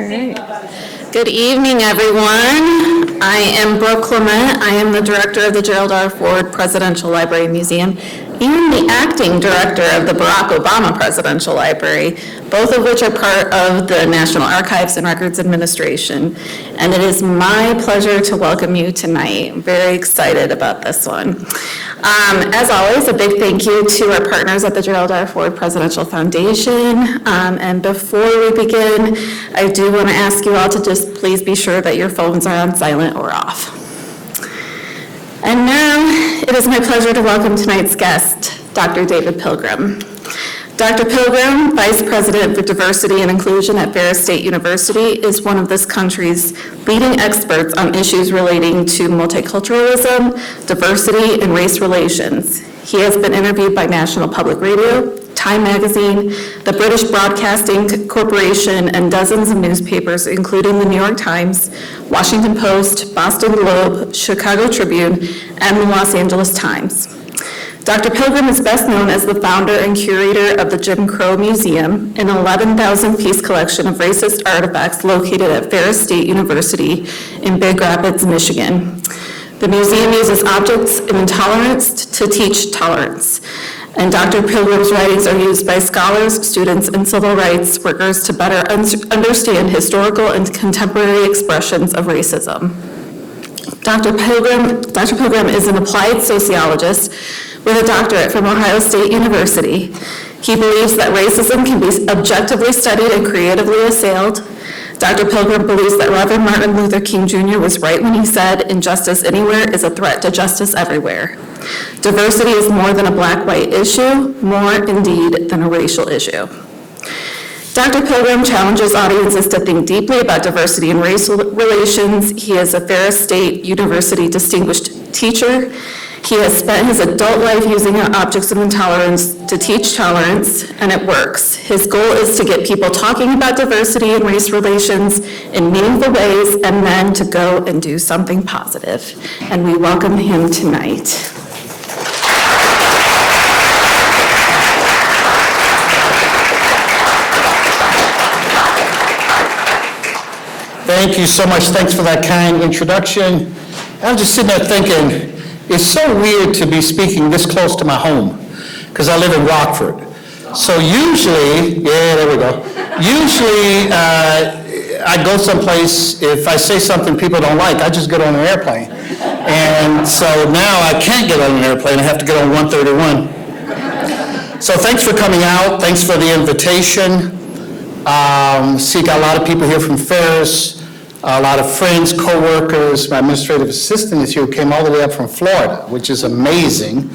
right. Good evening, everyone. I am Brooke Clement. I am the director of the Gerald R. Ford Presidential Library Museum and the acting director of the Barack Obama Presidential Library, both of which are part of the National Archives and Records Administration. And it is my pleasure to welcome you tonight. I'm very excited about this one. As always, a big thank you to our partners at the Gerald R. Ford Presidential Foundation. And before we begin, I do want to ask you all to just please be sure that your phones are on silent or off. And now, it is my pleasure to welcome tonight's guest, Dr. David Pilgrim. Dr. Pilgrim, Vice President for Diversity and Inclusion at Ferris State University, is one of this country's leading experts on issues relating to multiculturalism, diversity, and race relations. He has been interviewed by National Public Radio, Time Magazine, the British Broadcasting Corporation, and dozens of newspapers, including the New York Times, Washington Post, Boston Globe, Chicago Tribune, and the Los Angeles Times. Dr. Pilgrim is best known as the founder and curator of the Jim Crow Museum, an 11,000-piece collection of racist artifacts located at Ferris State University in Big Rapids, Michigan. The museum uses objects of intolerance to teach tolerance. And Dr. Pilgrim's writings are used by scholars, students, and civil rights workers to better understand historical and contemporary expressions of racism. Dr. Pilgrim is an applied sociologist with a doctorate from Ohio State University. He believes that racism can be objectively studied and creatively assailed. Dr. Pilgrim believes that Reverend Martin Luther King Jr. was right when he said, "Injustice anywhere is a threat to justice everywhere." Diversity is more than a black-white issue, more indeed than a racial issue. Dr. Pilgrim challenges audiences to think deeply about diversity and racial relations. He is a Ferris State University distinguished teacher. He has spent his adult life using objects of intolerance to teach tolerance, and it works. His goal is to get people talking about diversity and race relations in meaningful ways, and then to go and do something positive. And we welcome him tonight. Thank you so much. Thanks for that kind introduction. I was just sitting there thinking, it's so weird to be speaking this close to my home, because I live in Rockford. So usually, there we go. Usually, I go someplace, if I say something people don't like, I just get on an airplane. And so now I can't get on an airplane, I have to get on 131. So thanks for coming out, thanks for the invitation. See, got a lot of people here from Ferris, a lot of friends, co-workers. My administrative assistant is here, who came all the way up from Florida, which is amazing.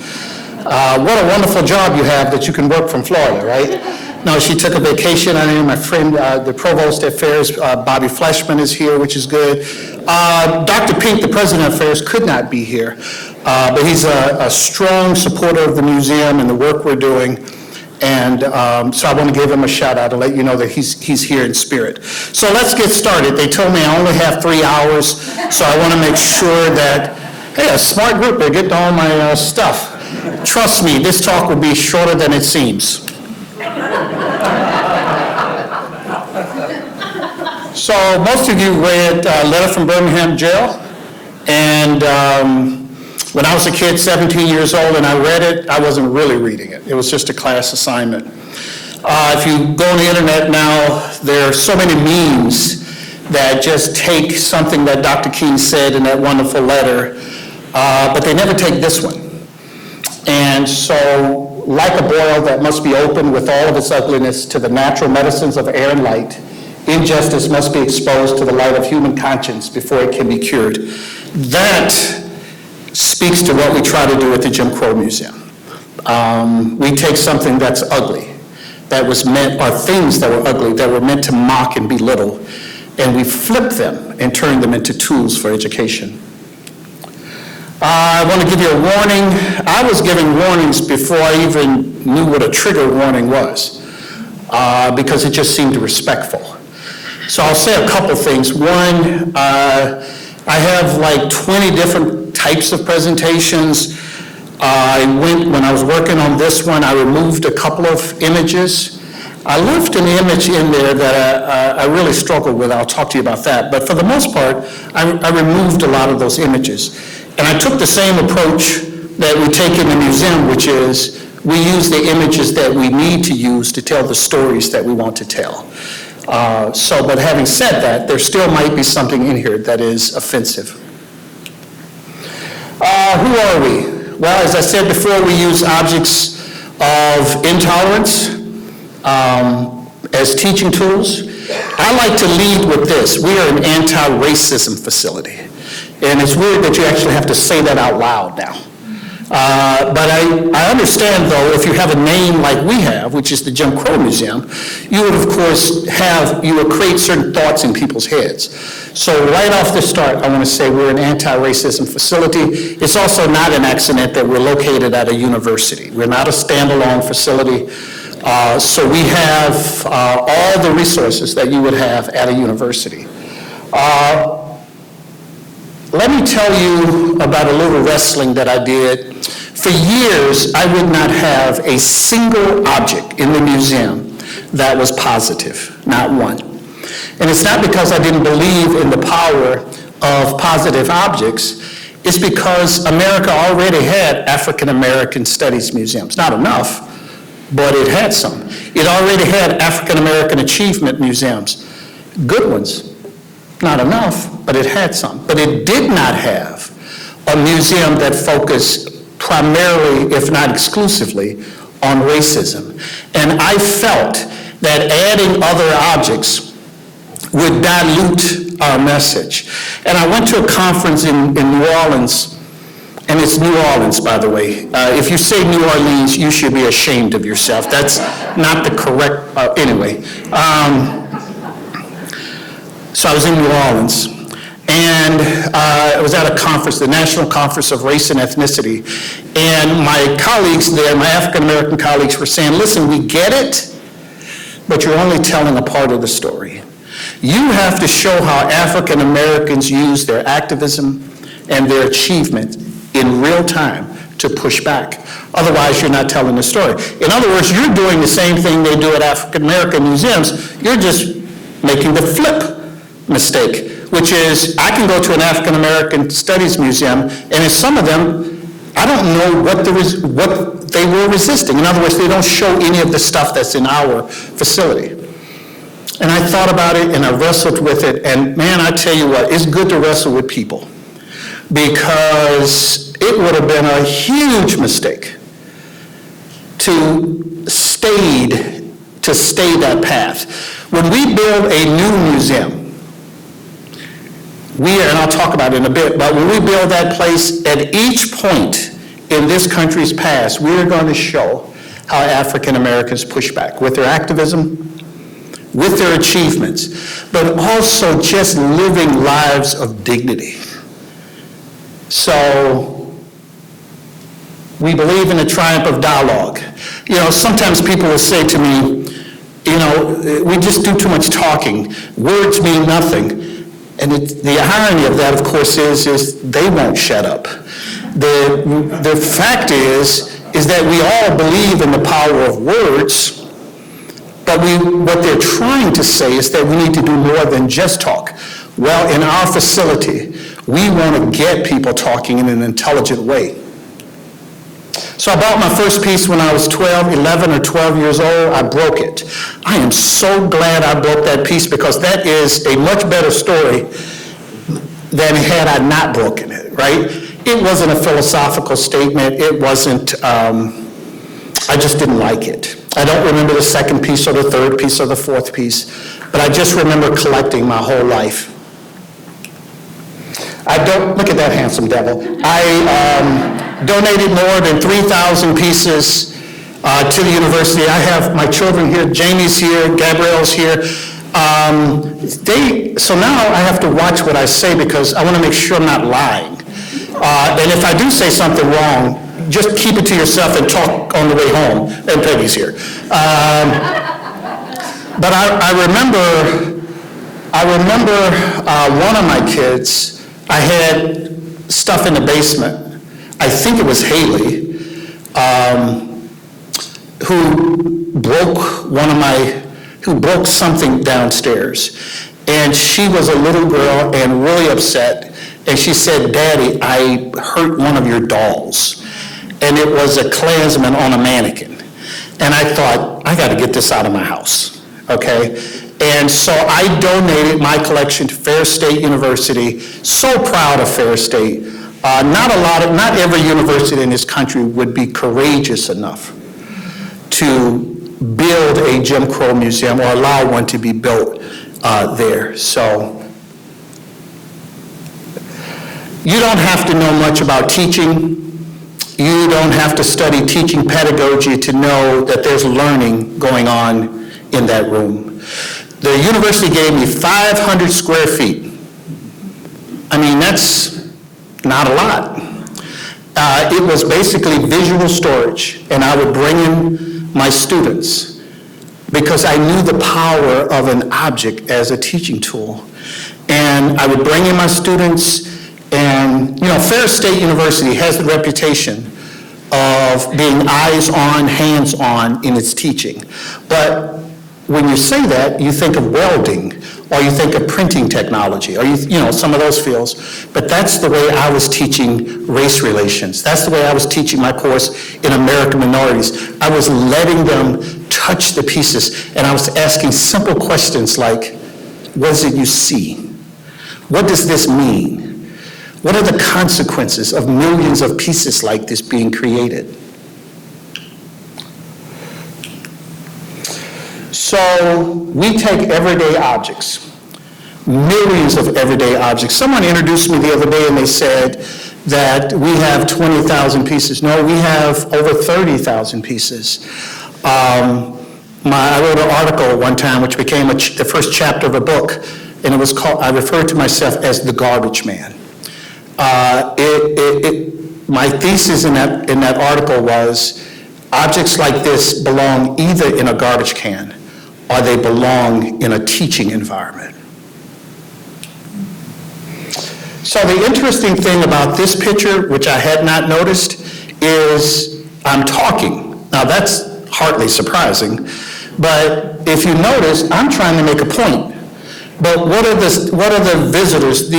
What a wonderful job you have that you can work from Florida, right? No, she took a vacation. I know my friend, the provost at Ferris, Bobby Fleshman, is here, which is good. Dr. Pink, the president of Ferris, could not be here, but he's a strong supporter of the museum and the work we're doing. And so I want to give him a shout out to let you know that he's here in spirit. So let's get started. They told me I only have 3 hours, so I want to make sure that, hey, a smart group, they're getting all my stuff. Trust me, this talk will be shorter than it seems. So most of you read Letter from Birmingham Jail, and when I was a kid, 17 years old, and I read it, I wasn't really reading it. It was just a class assignment. If you go on the internet now, there are so many memes that just take something that Dr. King said in that wonderful letter, but they never take this one. And so, like a boil that must be opened with all of its ugliness to the natural medicines of air and light, injustice must be exposed to the light of human conscience before it can be cured. That speaks to what we try to do at the Jim Crow Museum. We take something that's ugly, that was meant, or things that were ugly, that were meant to mock and belittle, and we flip them and turn them into tools for education. I want to give you a warning. I was giving warnings before I even knew what a trigger warning was, because it just seemed respectful. So I'll say a couple things. One, I have like 20 different types of presentations. When I was working on this one, I removed a couple of images I left an image in there that I really struggled with. I'll talk to you about that. But for the most part, I removed a lot of those images. And I took the same approach that we take in the museum, which is we use the images that we need to use to tell the stories that we want to tell. But having said that, there still might be something in here that is offensive. Who are we? Well, as I said before, we use objects of intolerance as teaching tools. I like to lead with this. We are an anti-racism facility. And it's weird that you actually have to say that out loud now. But I understand, though, if you have a name like we have, which is the Jim Crow Museum, you would, of course, create certain thoughts in people's heads. So right off the start, I want to say we're an anti-racism facility. It's also not an accident that we're located at a university. We're not a standalone facility. So we have all the resources that you would have at a university. Let me tell you about a little wrestling that I did. For years, I would not have a single object in the museum that was positive, not one. And it's not because I didn't believe in the power of positive objects. It's because America already had African American studies museums. Not enough, but it had some. It already had African American achievement museums, good ones. Not enough, but it had some. But it did not have a museum that focused primarily, if not exclusively, on racism. And I felt that adding other objects would dilute our message. And I went to a conference in New Orleans, and it's New Orleans, by the way. If you say New Orleans, you should be ashamed of yourself. That's not the correct, anyway. So I was in New Orleans, and I was at a conference, the National Conference of Race and Ethnicity, and my colleagues there, my African-American colleagues, were saying, listen, we get it, but you're only telling a part of the story. You have to show how African-Americans use their activism and their achievement in real time to push back. Otherwise, you're not telling the story. In other words, you're doing the same thing they do at African-American museums. You're just making the flip mistake, which is I can go to an African American Studies Museum, and in some of them, I don't know what they were resisting. In other words, they don't show any of the stuff that's in our facility. And I thought about it, and I wrestled with it, and man, I tell you what, it's good to wrestle with people, because it would have been a huge mistake to stay that path. When we build a new museum, and I'll talk about it in a bit, but when we build that place, at each point in this country's past, we're going to show how African Americans push back with their activism, with their achievements, but also just living lives of dignity. So we believe in the triumph of dialogue. You know, sometimes people will say to me, you know, we just do too much talking. Words mean nothing. And the irony of that, of course, is they won't shut up. The fact is that we all believe in the power of words, but what they're trying to say is that we need to do more than just talk. Well, in our facility, we want to get people talking in an intelligent way. So I bought my first piece when I was 11 or 12 years old. I broke it. I am so glad I broke that piece, because that is a much better story than had I not broken it, right? It wasn't a philosophical statement. It wasn't, I just didn't like it. I don't remember the second piece or the third piece or the fourth piece, but I just remember collecting my whole life. Look at that handsome devil. I donated more than 3,000 pieces to the university. I have my children here, Jamie's here, Gabrielle's here. So now I have to watch what I say, because I want to make sure I'm not lying. And if I do say something wrong, just keep it to yourself and talk on the way home. And Peggy's here. But I remember one of my kids, I had stuff in the basement. I think it was Haley, who broke something downstairs. And she was a little girl and really upset. And she said, "Daddy, I hurt one of your dolls." And it was a Klansman on a mannequin. And I thought, I got to get this out of my house, okay? And so I donated my collection to Ferris State University. So proud of Ferris State. Not every university in this country would be courageous enough to build a Jim Crow museum or allow one to be built there. So you don't have to know much about teaching. You don't have to study teaching pedagogy to know that there's learning going on in that room. The university gave me 500 square feet. I mean, that's not a lot. It was basically visual storage, and I would bring in my students because I knew the power of an object as a teaching tool. And I would bring in my students, and Ferris State University has the reputation of being eyes-on, hands-on in its teaching. But when you say that, you think of welding, or you think of printing technology, or some of those fields. But that's the way I was teaching race relations. That's the way I was teaching my course in American minorities. I was letting them touch the pieces, and I was asking simple questions like, what is it you see? What does this mean? What are the consequences of millions of pieces like this being created? So we take everyday objects, millions of everyday objects. Someone introduced me the other day and they said that we have 20,000 pieces. No, we have over 30,000 pieces. I wrote an article one time which became the first chapter of a book, and it was called, I referred to myself as the garbage man. My thesis in that article was objects like this belong either in a garbage can or they belong in a teaching environment. So the interesting thing about this picture, which I had not noticed, is I'm talking. Now that's hardly surprising, but if you notice, I'm trying to make a point. But what are the visitors?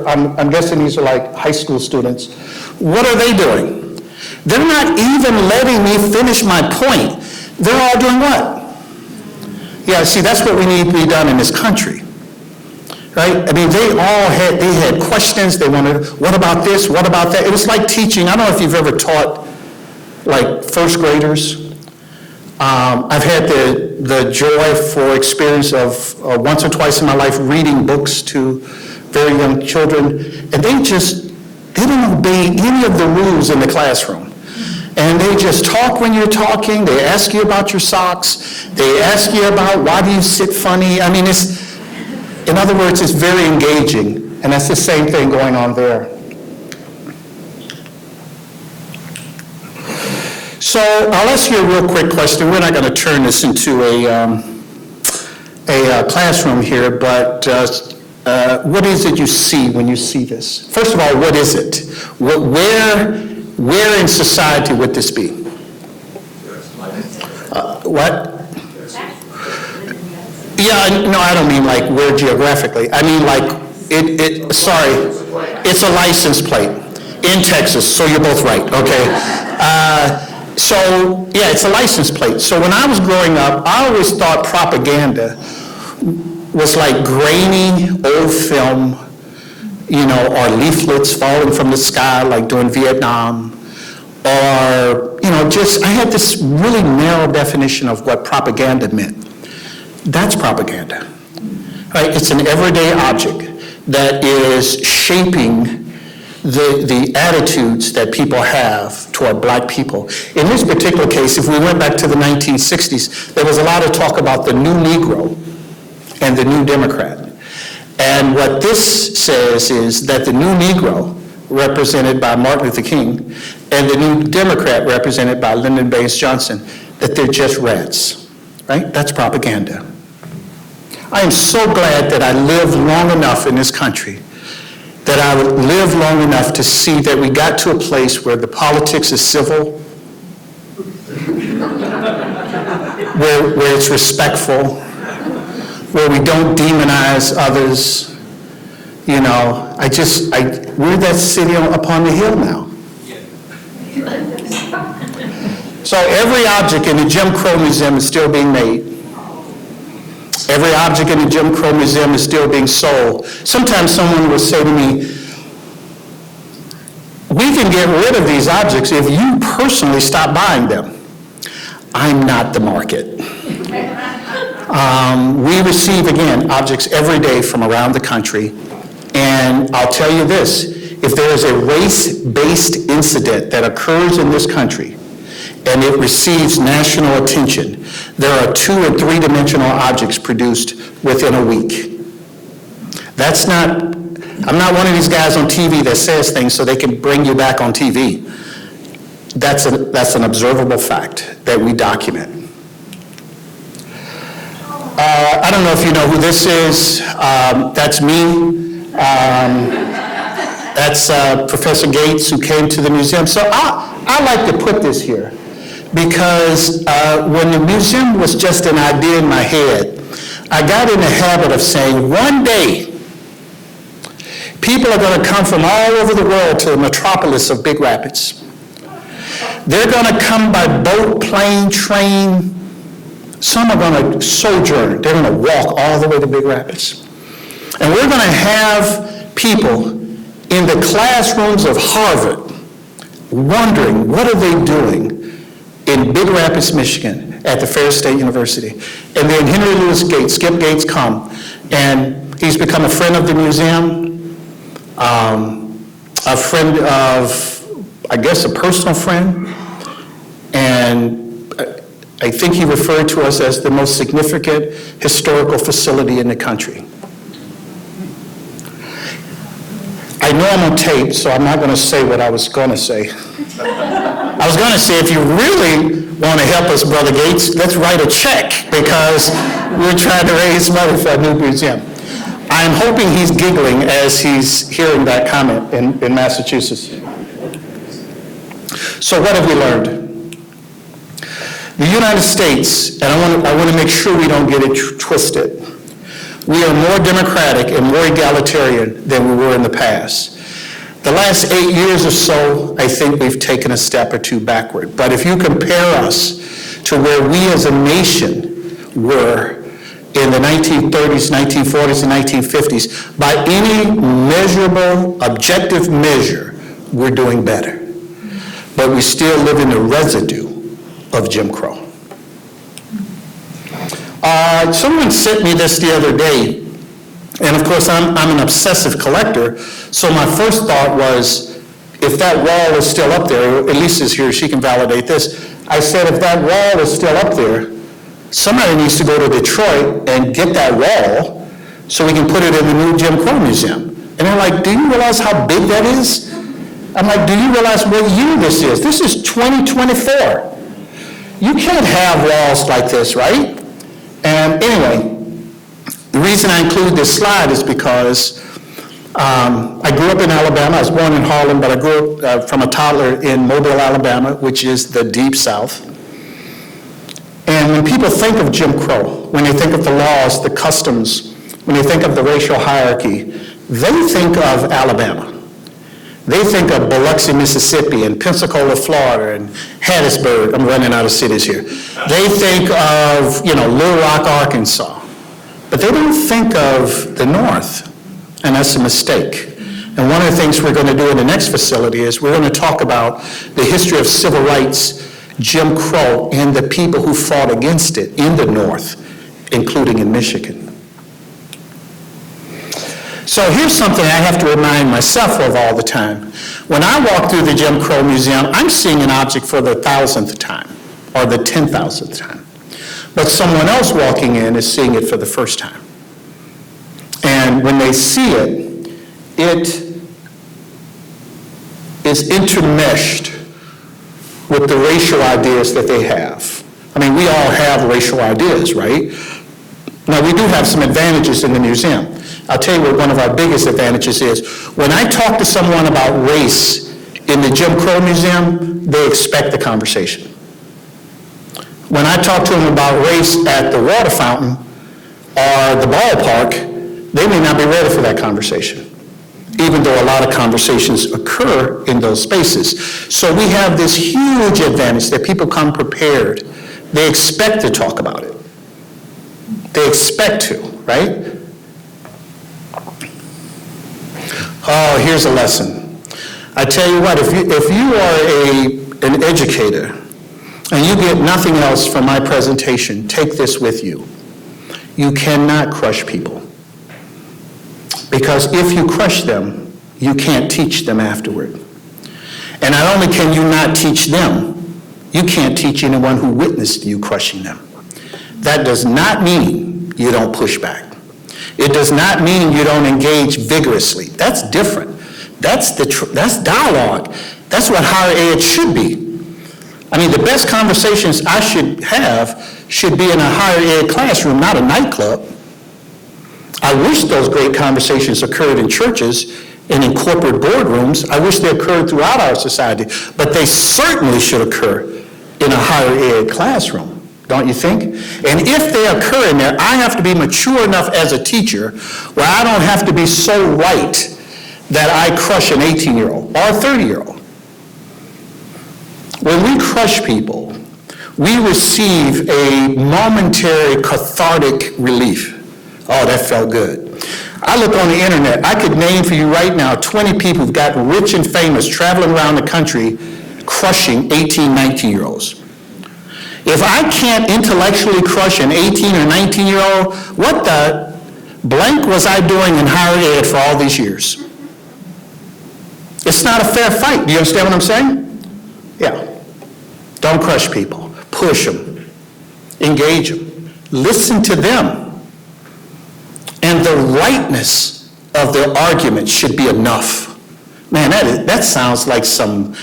I'm guessing these are like high school students. What are they doing? They're not even letting me finish my point. They're all doing what? Yeah, see, that's what we need to be done in this country, right? I mean, they had questions. They wanted, what about this? What about that? It was like teaching. I don't know if you've ever taught like first graders. I've had the joyful experience of once or twice in my life reading books to very young children, and they don't obey any of the rules in the classroom. And they just talk when you're talking. They ask you about your socks. They ask you about why do you sit funny. I mean, in other words, it's very engaging, and that's the same thing going on there. So I'll ask you a real quick question. We're not going to turn this into a classroom here, but what is it you see when you see this? First of all, what is it? Where in society would this be? What? Yeah, no, I don't mean like where geographically. I mean like, it's a license plate in Texas, so you're both right, okay? So, yeah, it's a license plate. So when I was growing up, I always thought propaganda was like grainy old film, or leaflets falling from the sky like during Vietnam, or, I had this really narrow definition of what propaganda meant. That's propaganda, right? It's an everyday object that is shaping the attitudes that people have toward black people. In this particular case, if we went back to the 1960s, there was a lot of talk about the new Negro and the new Democrat. And what this says is that the new Negro, represented by Martin Luther King, and the new Democrat, represented by Lyndon Baines Johnson, that they're just rats, right? That's propaganda. I am so glad that I lived long enough in this country, that I would live long enough to see that we got to a place where the politics is civil, where it's respectful, where we don't demonize others. You know, we're that city upon the hill now. So every object in the Jim Crow Museum is still being made. Every object in the Jim Crow Museum is still being sold. Sometimes someone will say to me, we can get rid of these objects if you personally stop buying them. I'm not the market. We receive, again, objects every day from around the country. And I'll tell you this, if there is a race-based incident that occurs in this country and it receives national attention, there are 2- and 3-dimensional objects produced within a week. I'm not one of these guys on TV that says things so they can bring you back on TV. That's an observable fact that we document. I don't know if you know who this is. That's me. That's Professor Gates, who came to the museum. So I like to put this here because when the museum was just an idea in my head, I got in the habit of saying, one day, people are going to come from all over the world to the metropolis of Big Rapids. They're going to come by boat, plane, train. Some are going to sojourn. They're going to walk all the way to Big Rapids. And we're going to have people in the classrooms of Harvard wondering what are they doing in Big Rapids, Michigan at the Ferris State University. And then Henry Louis Gates, Skip Gates, come, and he's become a friend of the museum, a friend of, I guess, a personal friend, and I think he referred to us as the most significant historical facility in the country. I know I'm on tape, so I'm not going to say what I was going to say. I was going to say, if you really want to help us, Brother Gates, let's write a check, because we're trying to raise money for a new museum. I'm hoping he's giggling as he's hearing that comment in Massachusetts. So what have we learned? The United States, and I want to make sure we don't get it twisted, we are more democratic and more egalitarian than we were in the past. The last 8 years or so, I think we've taken a step or two backward. But if you compare us to where we as a nation were in the 1930s, 1940s, and 1950s, by any measurable, objective measure, we're doing better. But we still live in the residue of Jim Crow. Someone sent me this the other day, and of course I'm an obsessive collector, so my first thought was, if that wall is still up there, at least is here, she can validate this. I said, if that wall is still up there, somebody needs to go to Detroit and get that wall so we can put it in the new Jim Crow Museum. And they're like, do you realize how big that is? I'm like, do you realize what year this is? This is 2024. You can't have walls like this, right? And anyway, the reason I include this slide is because I grew up in Alabama. I was born in Harlem, but I grew up from a toddler in Mobile, Alabama, which is the Deep South. And when people think of Jim Crow, when they think of the laws, the customs, when they think of the racial hierarchy, they think of Alabama. They think of Biloxi, Mississippi, and Pensacola, Florida, and Hattiesburg. I'm running out of cities here. They think of, Little Rock, Arkansas. But they don't think of the North, and that's a mistake. And one of the things we're going to do in the next facility is we're going to talk about the history of civil rights, Jim Crow, and the people who fought against it in the North, including in Michigan. So here's something I have to remind myself of all the time. When I walk through the Jim Crow Museum, I'm seeing an object for the 1,000th time, or the 10,000th time. But someone else walking in is seeing it for the first time. And when they see it, it is intermeshed with the racial ideas that they have. I mean, we all have racial ideas, right? Now, we do have some advantages in the museum. I'll tell you what one of our biggest advantages is. When I talk to someone about race in the Jim Crow Museum, they expect the conversation. When I talk to them about race at the water fountain or the ballpark, they may not be ready for that conversation, even though a lot of conversations occur in those spaces. So we have this huge advantage that people come prepared. They expect to talk about it. They expect to, right? Oh, here's a lesson. I tell you what, if you are an educator and you get nothing else from my presentation, take this with you. You cannot crush people. Because if you crush them, you can't teach them afterward. And not only can you not teach them, you can't teach anyone who witnessed you crushing them. That does not mean you don't push back. It does not mean you don't engage vigorously. That's different. That's dialogue. That's what higher ed should be. I mean, the best conversations I should have should be in a higher ed classroom, not a nightclub. I wish those great conversations occurred in churches and in corporate boardrooms. I wish they occurred throughout our society, but they certainly should occur in a higher ed classroom, don't you think? And if they occur in there, I have to be mature enough as a teacher where I don't have to be so right that I crush an 18-year-old or a 30-year-old. When we crush people, we receive a momentary cathartic relief. Oh, that felt good. I look on the internet, I could name for you right now 20 people who've gotten rich and famous traveling around the country crushing 18, 19-year-olds. If I can't intellectually crush an 18 or 19-year-old, what the blank was I doing in higher ed for all these years? It's not a fair fight. Do you understand what I'm saying? Yeah. Don't crush people. Push them. Engage them. Listen to them. And the rightness of their argument should be enough. Man, that sounds like some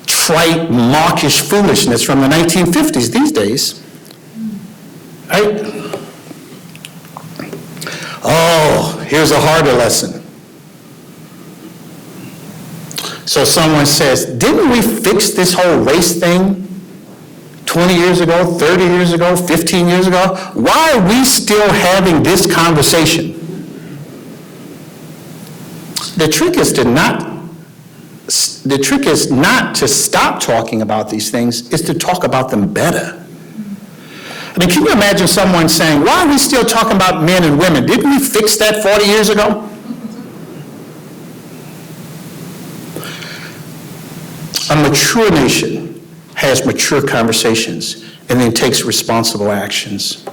trite, mawkish foolishness from the 1950s these days. Right? Oh, here's a harder lesson. So someone says, didn't we fix this whole race thing 20 years ago, 30 years ago, 15 years ago? Why are we still having this conversation? The trick is not to stop talking about these things, is to talk about them better. I mean, can you imagine someone saying, why are we still talking about men and women? Didn't we fix that 40 years ago? A mature nation has mature conversations and then takes responsible actions.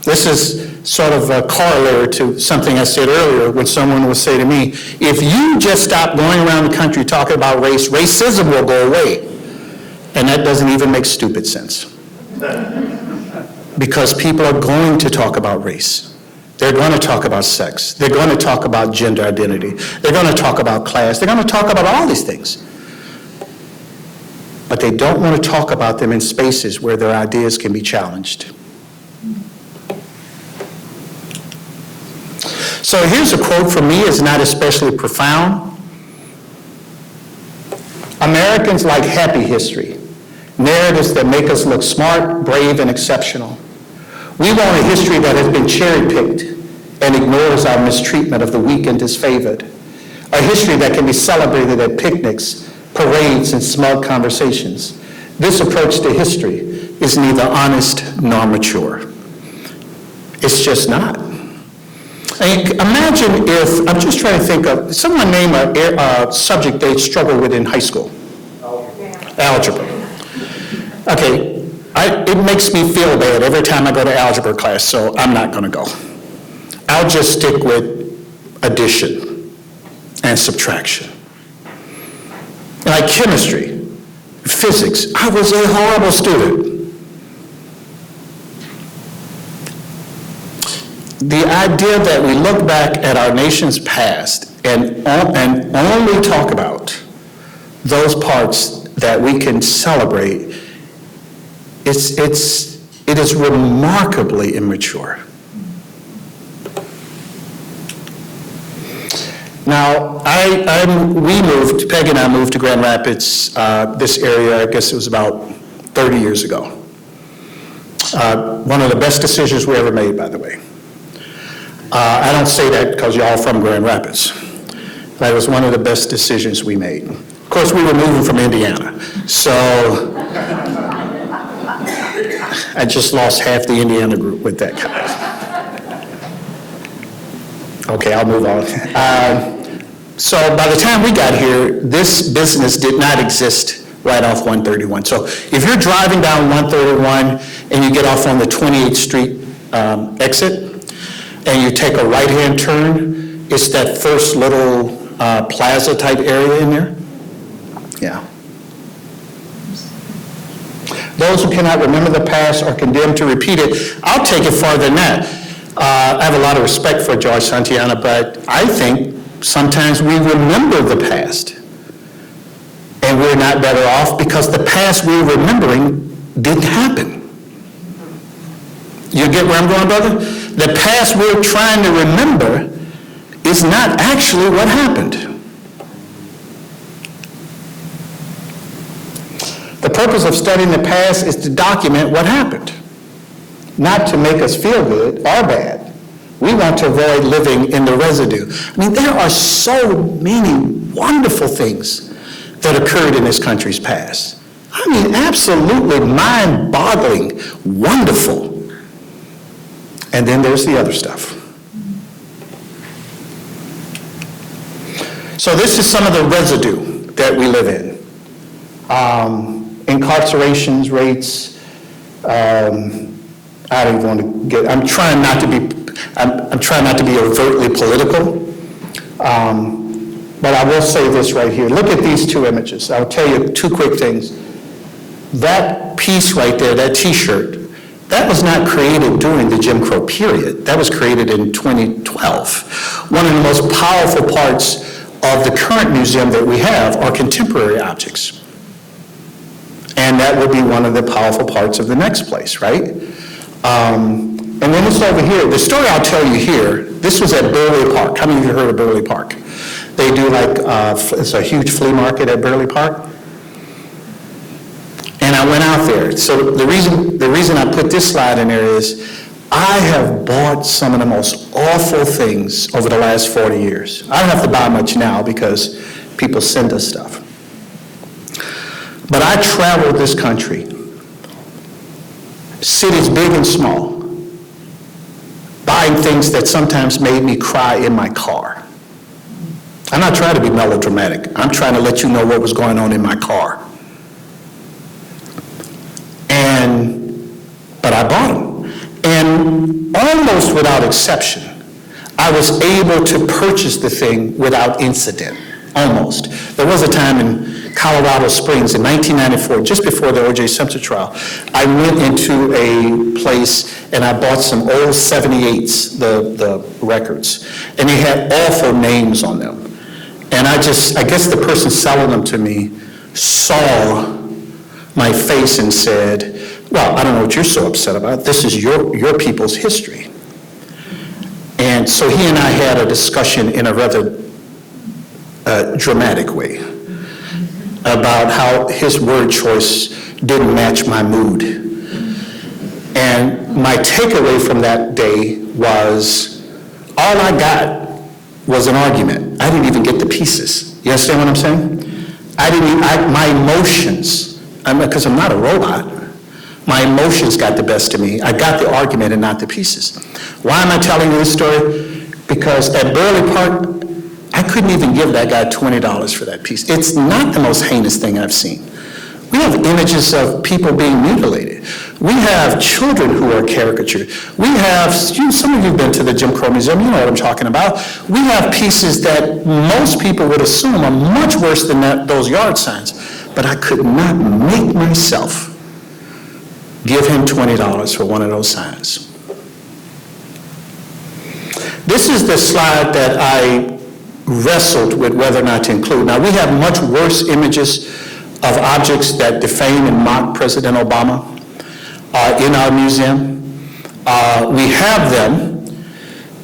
This is sort of a corollary to something I said earlier when someone would say to me, if you just stop going around the country talking about race, racism will go away. And that doesn't even make stupid sense. Because people are going to talk about race. They're going to talk about sex. They're going to talk about gender identity. They're going to talk about class. They're going to talk about all these things. But they don't want to talk about them in spaces where their ideas can be challenged. So here's a quote from me. It's not especially profound. Americans like happy history, narratives that make us look smart, brave, and exceptional. We want a history that has been cherry-picked and ignores our mistreatment of the weak and disfavored. A history that can be celebrated at picnics, parades, and smug conversations. This approach to history is neither honest nor mature. It's just not. I mean, imagine if, I'm just trying to think of, someone name a subject they struggled with in high school. Algebra. Okay. It makes me feel bad every time I go to algebra class, so I'm not going to go. I'll just stick with addition and subtraction. Like chemistry, physics, I was a horrible student. The idea that we look back at our nation's past and only talk about those parts that we can celebrate, it is remarkably immature. Now, Peg and I moved to Grand Rapids, this area, I guess it was about 30 years ago. One of the best decisions we ever made, by the way. I don't say that because you're all from Grand Rapids. That was one of the best decisions we made. Of course, we were moving from Indiana, so I just lost half the Indiana group with that comment. Okay, I'll move on. So by the time we got here, this business did not exist right off 131. So if you're driving down 131 and you get off on the 28th Street exit, and you take a right-hand turn, it's that first little plaza-type area in there. Yeah. Those who cannot remember the past are condemned to repeat it. I'll take it farther than that. I have a lot of respect for George Santayana, but I think sometimes we remember the past, and we're not better off because the past we're remembering didn't happen. You get where I'm going, brother? The past we're trying to remember is not actually what happened. The purpose of studying the past is to document what happened, not to make us feel good or bad. We want to avoid living in the residue. I mean, there are so many wonderful things that occurred in this country's past. I mean, absolutely mind-boggling, wonderful. And then there's the other stuff. So this is some of the residue that we live in. Incarcerations rates, I don't even want to get, I'm trying not to be overtly political, but I will say this right here. Look at these two images. I'll tell you two quick things. That piece right there, that T-shirt, that was not created during the Jim Crow period. That was created in 2012. One of the most powerful parts of the current museum that we have are contemporary objects. And that would be one of the powerful parts of the next place, right? And then it's over here. The story I'll tell you here, this was at Burley Park. How many of you heard of Burley Park? They do it's a huge flea market at Burley Park. And I went out there. So the reason I put this slide in there is I have bought some of the most awful things over the last 40 years. I don't have to buy much now because people send us stuff. But I traveled this country, cities big and small, buying things that sometimes made me cry in my car. I'm not trying to be melodramatic. I'm trying to let you know what was going on in my car. But I bought them. And almost without exception, I was able to purchase the thing without incident. Almost. There was a time in Colorado Springs in 1994, just before the O.J. Simpson trial, I went into a place and I bought some old 78s, the records, and they had awful names on them. And I guess the person selling them to me saw my face and said, well, I don't know what you're so upset about. This is your people's history. And so he and I had a discussion in a rather dramatic way about how his word choice didn't match my mood. And my takeaway from that day was all I got was an argument. I didn't even get the pieces. You understand what I'm saying? My emotions, because I'm not a robot, my emotions got the best of me. I got the argument and not the pieces. Why am I telling you this story? Because at Burley Park, I couldn't even give that guy $20 for that piece. It's not the most heinous thing I've seen. We have images of people being mutilated. We have children who are caricatured. We have, some of you have been to the Jim Crow Museum, you know what I'm talking about. We have pieces that most people would assume are much worse than those yard signs. But I could not make myself give him $20 for one of those signs. This is the slide that I wrestled with whether or not to include. Now, we have much worse images of objects that defame and mock President Obama in our museum. We have them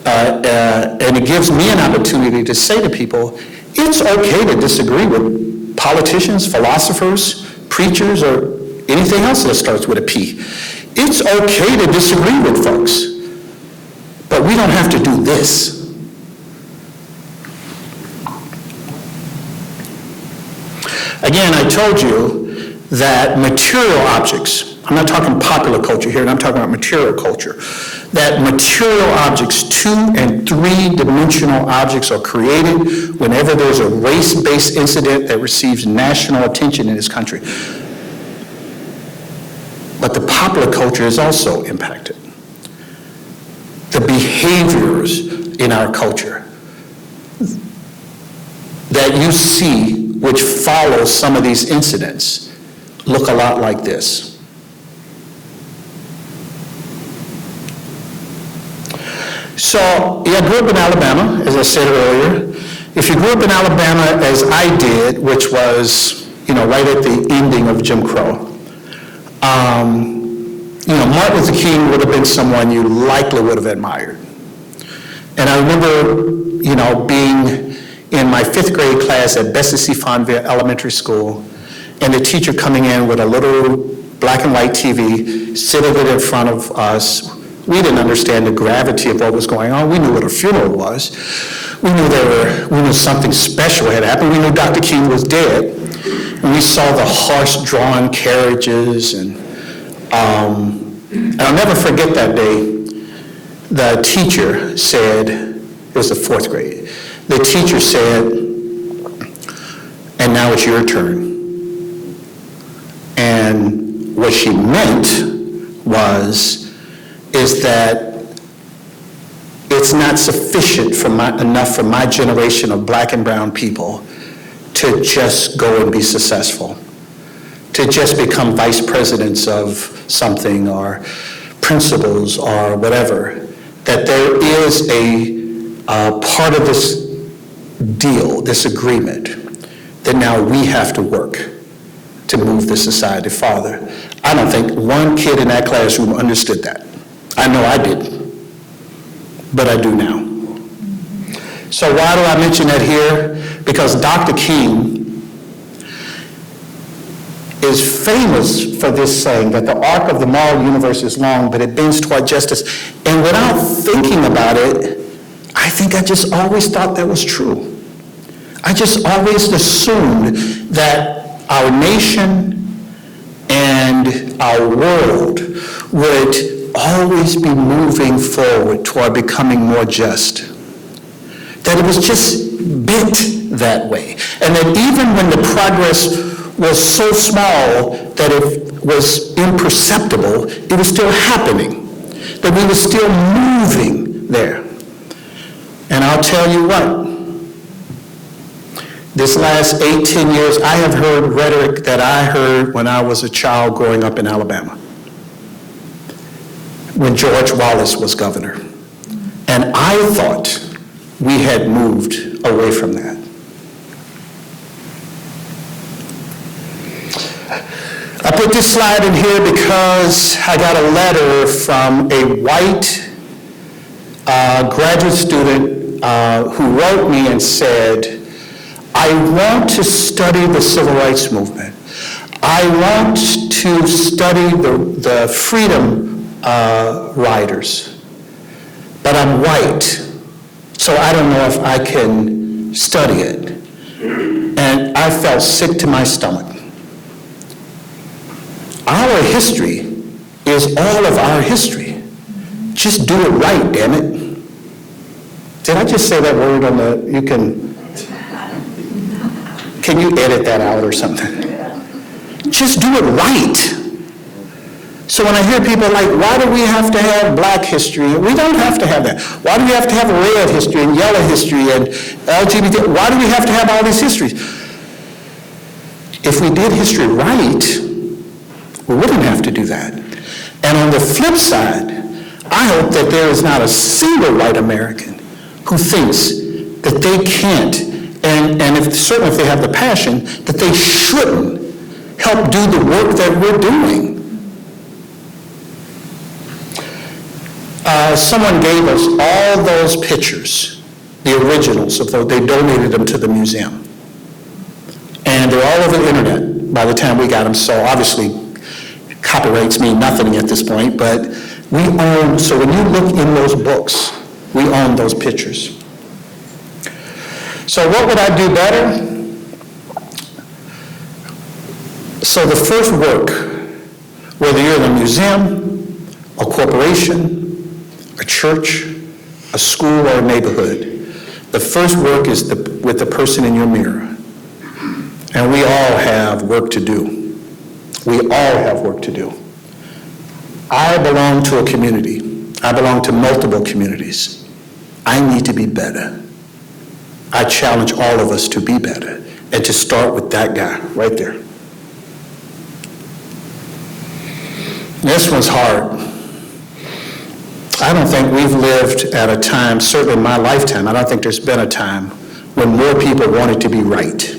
and it gives me an opportunity to say to people, it's okay to disagree with politicians, philosophers, preachers, or anything else that starts with a P. It's okay to disagree with folks, but we don't have to do this. Again, I told you that material objects, I'm not talking popular culture here, and I'm talking about material culture, that material objects, 2- and 3-dimensional objects are created whenever there's a race-based incident that receives national attention in this country. But the popular culture is also impacted. The behaviors in our culture that you see which follow some of these incidents look a lot like this. So, I grew up in Alabama, as I said earlier. If you grew up in Alabama as I did, which was, right at the ending of Jim Crow, Martin Luther King would have been someone you likely would have admired. And I remember, being in my 5th grade class at Bessie C. Fonville Elementary School, and the teacher coming in with a little black and white TV, sitting it in front of us. We didn't understand the gravity of what was going on. We knew what a funeral was. We knew something special had happened. We knew Dr. King was dead. And we saw the horse-drawn carriages, and I'll never forget that day. The teacher said, it was the 4th grade, the teacher said, and now it's your turn. And what she meant is that it's not sufficient enough for my generation of black and brown people to just go and be successful, to just become vice presidents of something or principals or whatever, that there is a part of this deal, this agreement, that now we have to work to move this society farther. I don't think one kid in that classroom understood that. I know I didn't, but I do now. So why do I mention that here? Because Dr. King is famous for this saying that the arc of the moral universe is long, but it bends toward justice. And without thinking about it, I think I just always thought that was true. I just always assumed that our nation and our world would always be moving forward toward becoming more just. That it was just bent that way. And that even when the progress was so small that it was imperceptible, it was still happening. That we were still moving there. And I'll tell you what, this last 8-10 years, I have heard rhetoric that I heard when I was a child growing up in Alabama, when George Wallace was governor. And I thought we had moved away from that. I put this slide in here because I got a letter from a white graduate student who wrote me and said, I want to study the civil rights movement. I want to study the freedom riders, but I'm white, so I don't know if I can study it. And I felt sick to my stomach. Our history is all of our history. Just do it right, damn it. Did I just say that word on the, can you edit that out or something? Just do it right. So when I hear people like, why do we have to have black history? We don't have to have that. Why do we have to have red history and yellow history and LGBT? Why do we have to have all these histories? If we did history right, we wouldn't have to do that. And on the flip side, I hope that there is not a single white American who thinks that they can't, and certainly if they have the passion, that they shouldn't help do the work that we're doing. someone gave us all those pictures, the originals of those. They donated them to the museum. And they're all over the internet by the time we got them, so obviously copyrights mean nothing at this point, but we own, so when you look in those books, we own those pictures. So what would I do better? So the first work, whether you're in a museum, a corporation, a church, a school, or a neighborhood, the first work is with the person in your mirror. And we all have work to do. We all have work to do. I belong to a community. I belong to multiple communities. I need to be better. I challenge all of us to be better and to start with that guy right there. This one's hard. I don't think we've lived at a time, certainly in my lifetime, I don't think there's been a time when more people wanted to be right.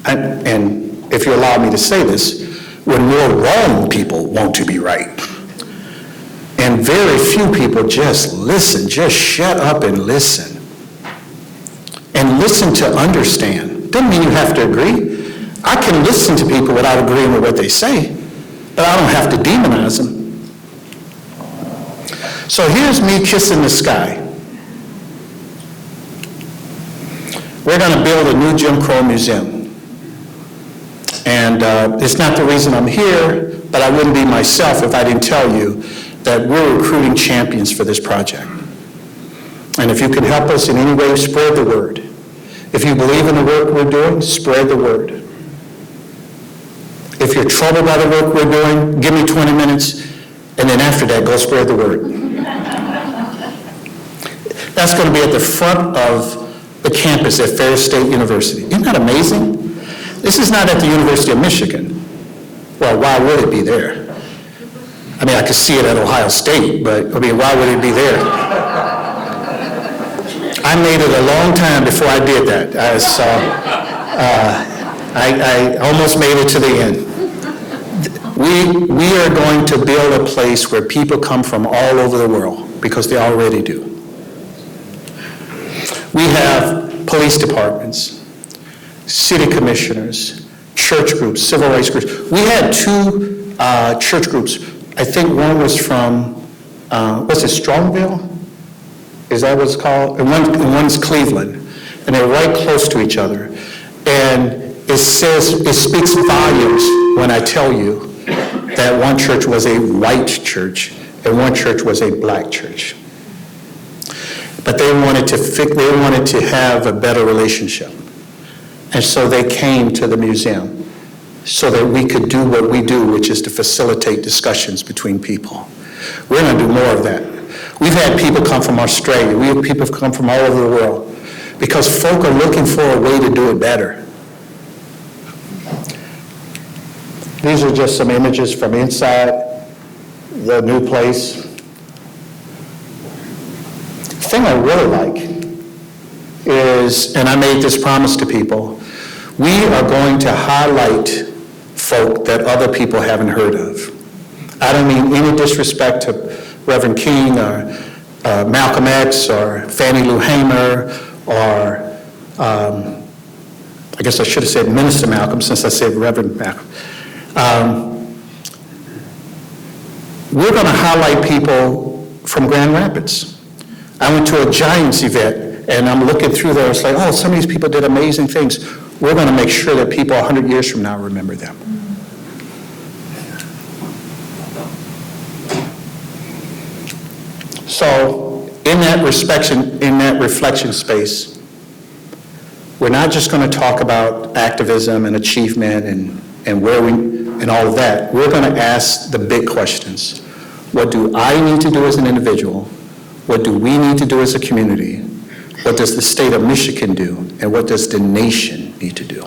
And if you allow me to say this, when more wrong people want to be right. And very few people just listen, just shut up and listen. And listen to understand. Doesn't mean you have to agree. I can listen to people without agreeing with what they say, but I don't have to demonize them. So here's me kissing the sky. We're going to build a new Jim Crow museum. And it's not the reason I'm here, but I wouldn't be myself if I didn't tell you that we're recruiting champions for this project. And if you can help us in any way, spread the word. If you believe in the work we're doing, spread the word. If you're troubled by the work we're doing, give me 20 minutes, and then after that, go spread the word. That's going to be at the front of the campus at Ferris State University. Isn't that amazing? This is not at the University of Michigan. Well, why would it be there? I mean, I could see it at Ohio State, but I mean, why would it be there? I made it a long time before I did that. I almost made it to the end. We are going to build a place where people come from all over the world, because they already do. We have police departments, city commissioners, church groups, civil rights groups. We had two church groups. I think one was from, what's it, Strongville? Is that what it's called? And one's Cleveland. And they're right close to each other. And it speaks volumes when I tell you that one church was a white church and one church was a black church. But they wanted to have a better relationship. And so they came to the museum so that we could do what we do, which is to facilitate discussions between people. We're going to do more of that. We've had people come from Australia. We have people come from all over the world because folk are looking for a way to do it better. These are just some images from inside the new place. The thing I really like is, and I made this promise to people, we are going to highlight folk that other people haven't heard of. I don't mean any disrespect to Reverend King or Malcolm X or Fannie Lou Hamer or I guess I should have said Minister Malcolm since I said Reverend Malcolm. We're going to highlight people from Grand Rapids. I went to a Giants event, and I'm looking through there, it's like, oh, some of these people did amazing things. We're going to make sure that people 100 years from now remember them. So, in that reflection space, we're not just going to talk about activism and achievement and where we, and all of that. We're going to ask the big questions. What do I need to do as an individual? What do we need to do as a community? What does the state of Michigan do? And what does the nation need to do?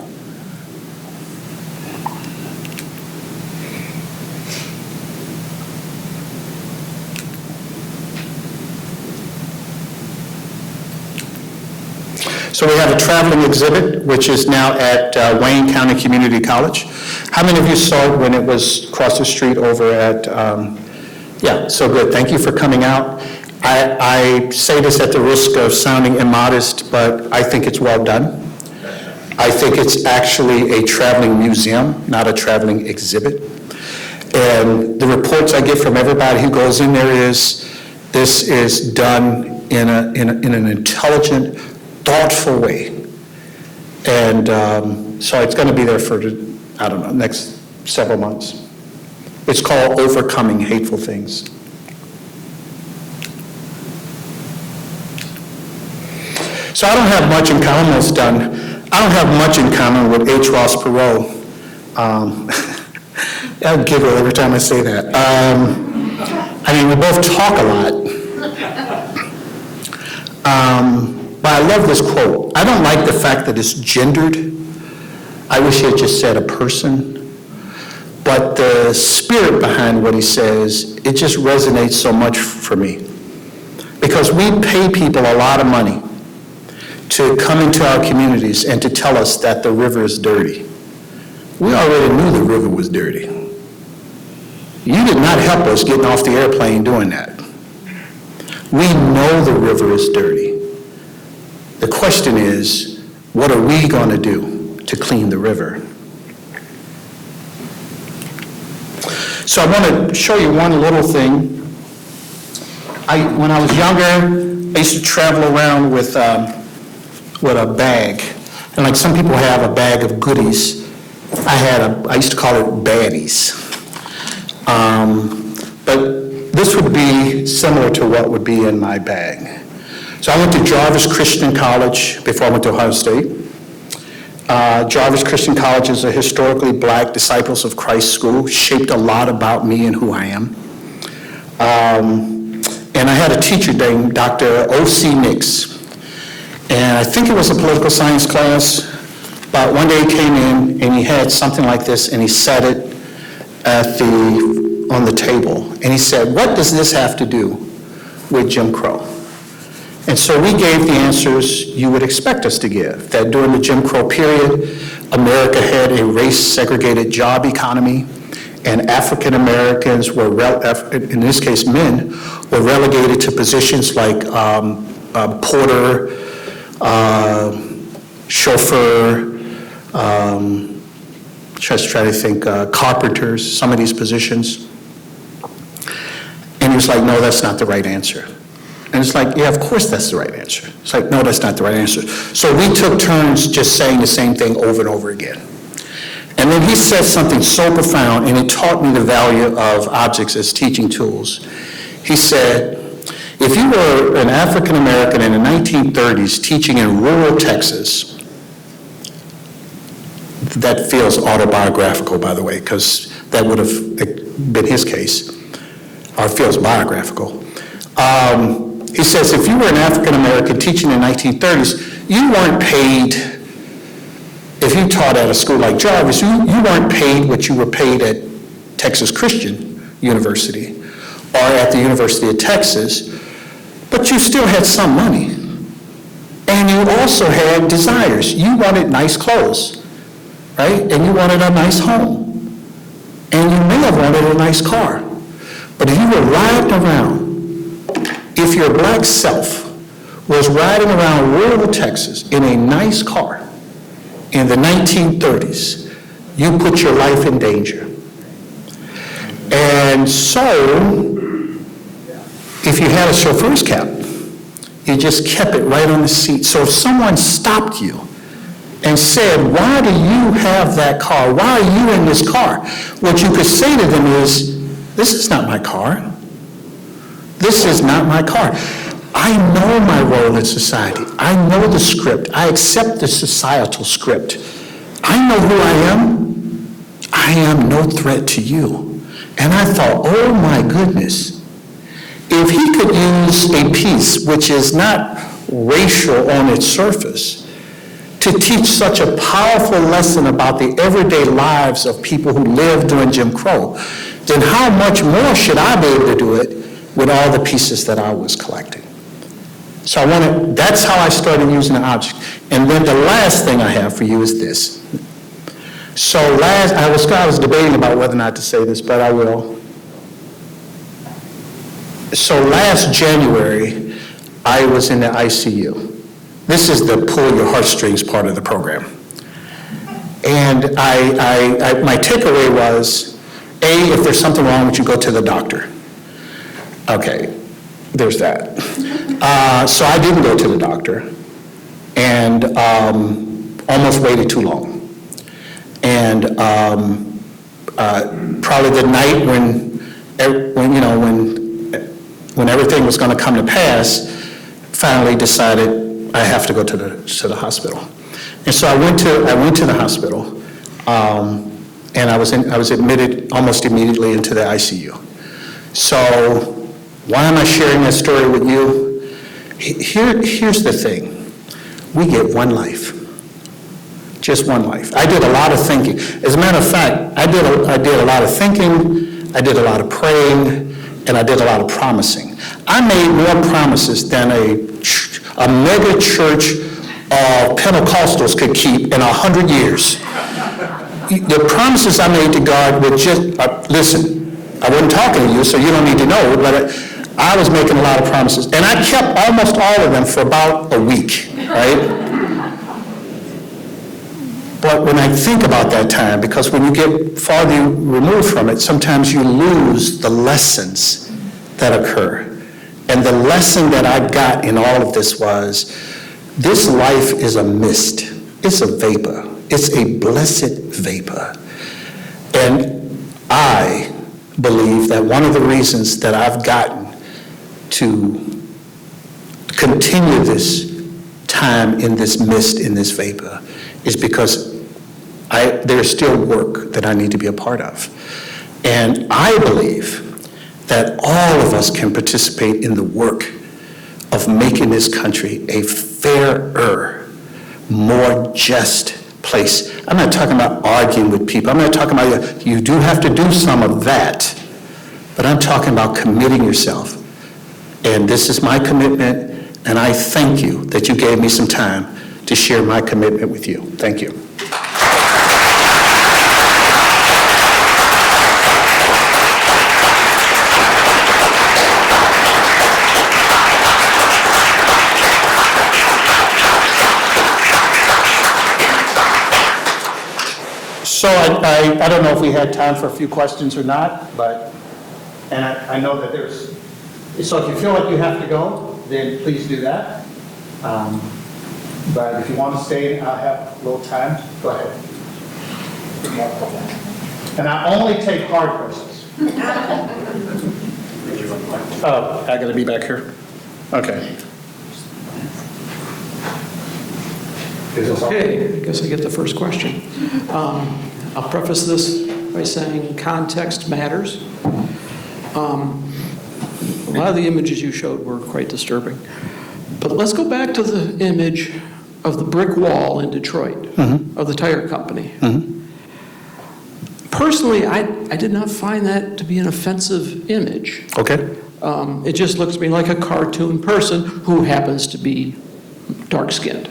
So we have a traveling exhibit, which is now at Wayne County Community College. How many of you saw it when it was across the street over at Yeah, so good. Thank you for coming out. I say this at the risk of sounding immodest, but I think it's well done. I think it's actually a traveling museum, not a traveling exhibit. And the reports I get from everybody who goes in there is, this is done in an intelligent, thoughtful way. And so it's going to be there for, I don't know, next several months. It's called Overcoming Hateful Things. So I don't have much in common, almost done. I don't have much in common with H. Ross Perot. I giggle every time I say that. I mean, we both talk a lot. But I love this quote. I don't like the fact that it's gendered. I wish he had just said a person. But the spirit behind what he says, it just resonates so much for me. Because we pay people a lot of money to come into our communities and to tell us that the river is dirty. We already knew the river was dirty. You did not help us getting off the airplane doing that. We know the river is dirty. The question is, what are we going to do to clean the river? So I want to show you one little thing. When I was younger, I used to travel around with a bag. And like some people have a bag of goodies, I used to call it baddies. But this would be similar to what would be in my bag. So I went to Jarvis Christian College before I went to Ohio State. Jarvis Christian College is a historically black Disciples of Christ school, shaped a lot about me and who I am. And I had a teacher named Dr. O.C. Nix. And I think it was a political science class, but one day he came in and he had something like this and he set it on the table. And he said, "What does this have to do with Jim Crow?" And so we gave the answers you would expect us to give, that during the Jim Crow period, America had a race-segregated job economy, and African Americans were, in this case men, were relegated to positions like porter, chauffeur, just try to think, carpenters, some of these positions. And he was like, "No, that's not the right answer." And it's like, yeah, of course that's the right answer. It's like, no, that's not the right answer. So we took turns just saying the same thing over and over again. And then he said something so profound, and it taught me the value of objects as teaching tools. He said, if you were an African American in the 1930s teaching in rural Texas, that feels autobiographical, by the way, because that would have been his case, or feels biographical. He says, if you were an African American teaching in the 1930s, you weren't paid, if you taught at a school like Jarvis, you weren't paid what you were paid at Texas Christian University or at the University of Texas, but you still had some money. And you also had desires. You wanted nice clothes, right? And you wanted a nice home. And you may have wanted a nice car. But if you were riding around, if your black self was riding around rural Texas in a nice car in the 1930s, you put your life in danger. And so, if you had a chauffeur's cap, you just kept it right on the seat. So if someone stopped you and said, "Why do you have that car? Why are you in this car?" What you could say to them is, "This is not my car. This is not my car. I know my role in society. I know the script. I accept the societal script. I know who I am. I am no threat to you." And I thought, oh my goodness, if he could use a piece which is not racial on its surface to teach such a powerful lesson about the everyday lives of people who lived during Jim Crow, then how much more should I be able to do it with all the pieces that I was collecting? So that's how I started using the object. And then the last thing I have for you is this. So I was debating about whether or not to say this, but I will. So last January, I was in the ICU. This is the pull your heartstrings part of the program. And my takeaway was, A, if there's something wrong with you, go to the doctor. Okay, there's that. So I didn't go to the doctor, and almost waited too long. And probably the night when everything was going to come to pass, finally decided I have to go to the hospital. And so I went to the hospital, and I was admitted almost immediately into the ICU. So why am I sharing that story with you? Here's the thing. We get one life. Just one life. I did a lot of thinking. As a matter of fact, I did a lot of thinking, I did a lot of praying, and I did a lot of promising. I made more promises than a mega church of Pentecostals could keep in 100 years. The promises I made to God were just, listen, I wasn't talking to you, so you don't need to know, but I was making a lot of promises. And I kept almost all of them for about a week, right? But when I think about that time, because when you get farther removed from it, sometimes you lose the lessons that occur. And the lesson that I got in all of this was, this life is a mist. It's a vapor. It's a blessed vapor. And I believe that one of the reasons that I've gotten to continue this time in this mist, in this vapor, is because there's still work that I need to be a part of. And I believe that all of us can participate in the work of making this country a fairer, more just place. I'm not talking about arguing with people. I'm not talking about, you do have to do some of that, but I'm talking about committing yourself. And this is my commitment, and I thank you that you gave me some time to share my commitment with you. Thank you. So I don't know if we had time for a few questions or not, and I know that so if you feel like you have to go, then please do that. But if you want to stay, I'll have a little time. Go ahead. And I only take hard questions. Oh, I got to be back here? Okay. Okay, I guess I get the first question. I'll preface this by saying context matters. A lot of the images you showed were quite disturbing. But let's go back to the image of the brick wall in Detroit, of the tire company. Personally, I did not find that to be an offensive image. Okay. It just looks to me like a cartoon person who happens to be dark-skinned.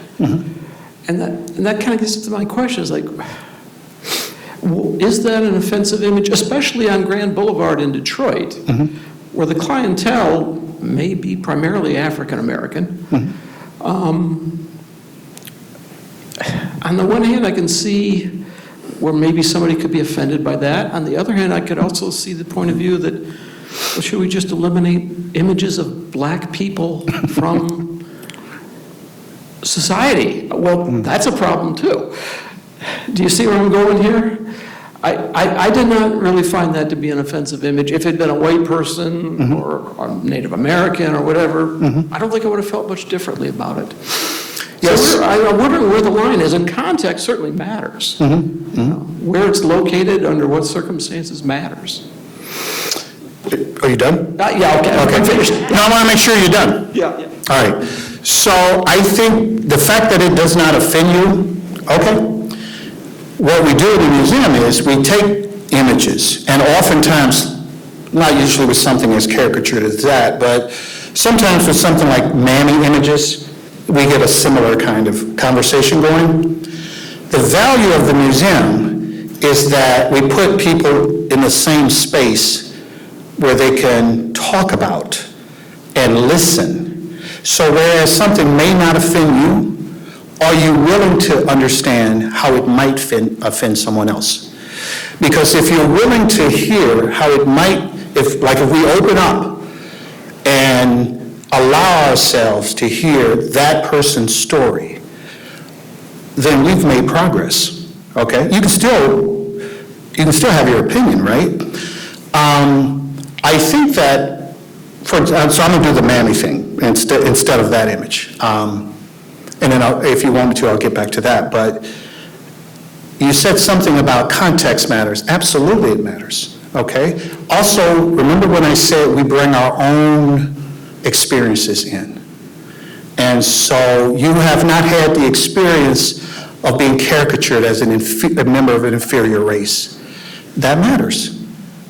And that kind of gets to my question, is like, is that an offensive image, especially on Grand Boulevard in Detroit, where the clientele may be primarily African American? On the one hand, I can see where maybe somebody could be offended by that. On the other hand, I could also see the point of view that, well, should we just eliminate images of black people from society? Well, that's a problem too. Do you see where I'm going here? I did not really find that to be an offensive image. If it had been a white person or a Native American or whatever, I don't think I would have felt much differently about it. Yes. So I'm wondering where the line is, and context certainly matters. Where it's located, under what circumstances matters. Are you done? Yeah, okay. I'm finished. No, I want to make sure you're done. Yeah. All right. So I think the fact that it does not offend you, okay, what we do in the museum is we take images, and oftentimes, not usually with something as caricatured as that, but sometimes with something like mammy images, we get a similar kind of conversation going. The value of the museum is that we put people in the same space where they can talk about and listen. So whereas something may not offend you, are you willing to understand how it might offend someone else? Because if you're willing to hear how it might, if we open up and allow ourselves to hear that person's story, then we've made progress, okay? You can still have your opinion, right? I think that, so I'm gonna do the mammy thing instead of that image. And then if you want me to, I'll get back to that. But you said something about context matters. Absolutely it matters, okay? Also, remember when I said we bring our own experiences in. And so you have not had the experience of being caricatured as a member of an inferior race. That matters,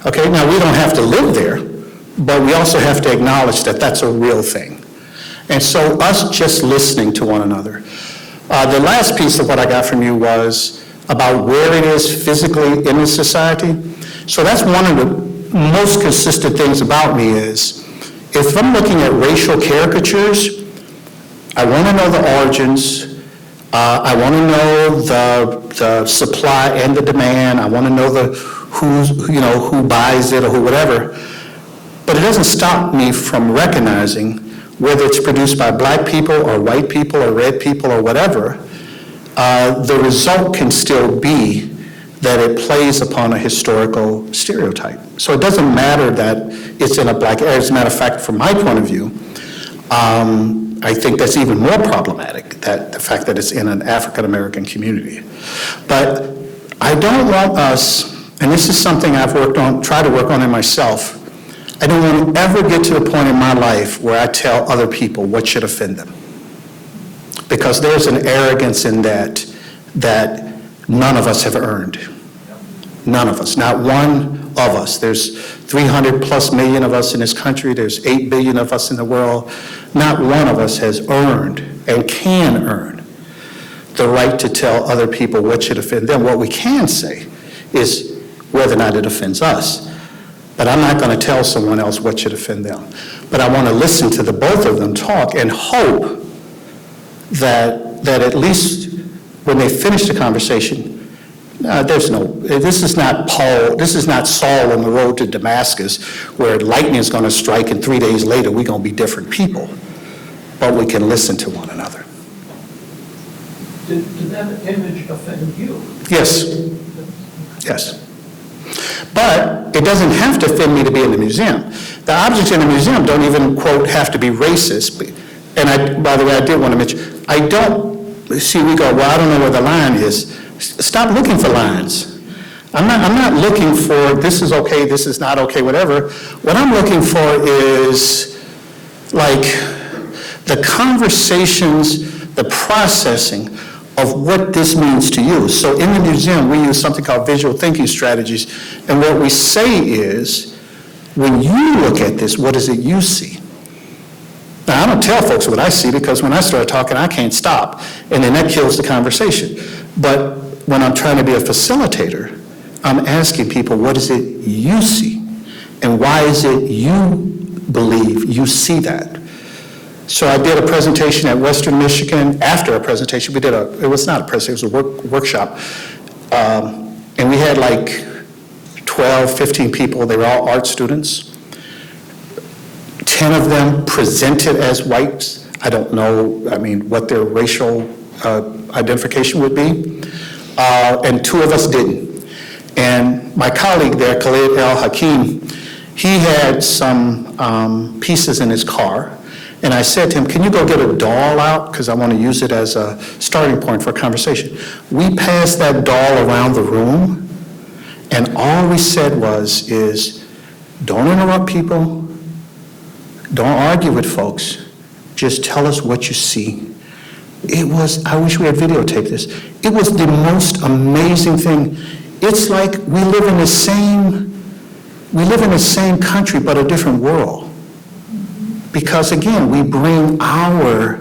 okay? Now, we don't have to live there, but we also have to acknowledge that that's a real thing. And so us just listening to one another. The last piece of what I got from you was about where it is physically in the society. So that's one of the most consistent things about me is, if I'm looking at racial caricatures, I want to know the origins. I want to know the supply and the demand. I want to know who buys it or who whatever. But it doesn't stop me from recognizing whether it's produced by black people or white people or red people or whatever, the result can still be that it plays upon a historical stereotype. So it doesn't matter that it's in a black area. As a matter of fact, from my point of view, I think that's even more problematic, that the fact that it's in an African-American community. But I don't want us, and this is something I've tried to work on in myself, I don't want to ever get to the point in my life where I tell other people what should offend them. Because there's an arrogance in that none of us have earned. None of us, not one of us. There's 300 plus million of us in this country. There's 8 billion of us in the world. Not one of us has earned and can earn the right to tell other people what should offend them. What we can say is whether or not it offends us. But I'm not going to tell someone else what should offend them. But I want to listen to the both of them talk and hope that at least when they finish the conversation, this is not Saul on the road to Damascus where lightning is going to strike and 3 days later we're going to be different people. But we can listen to one another. Did that image offend you? Yes. Yes. But it doesn't have to offend me to be in the museum. The objects in the museum don't even, quote, have to be racist. And by the way, I did want to mention, I don't, see, we go, well, I don't know where the line is. Stop looking for lines. I'm not looking for this is okay, this is not okay, whatever. What I'm looking for is like the conversations, the processing of what this means to you. So in the museum, we use something called visual thinking strategies. And what we say is, when you look at this, what is it you see? Now, I don't tell folks what I see because when I start talking, I can't stop. And then that kills the conversation. But when I'm trying to be a facilitator, I'm asking people, what is it you see? And why is it you believe you see that? So I did a presentation at Western Michigan. After a presentation, it was not a presentation, it was a workshop. And we had like 12, 15 people. They were all art students. 10 of them presented as whites. I don't know, what their racial identification would be. And 2 of us didn't. And my colleague there, Khalid El-Hakim, he had some pieces in his car. And I said to him, can you go get a doll out? Because I want to use it as a starting point for a conversation. We passed that doll around the room, and all we said is, don't interrupt people, don't argue with folks, just tell us what you see. It was, I wish we had videotaped this. It was the most amazing thing. It's like we live in the same country, but a different world. Because again, we bring our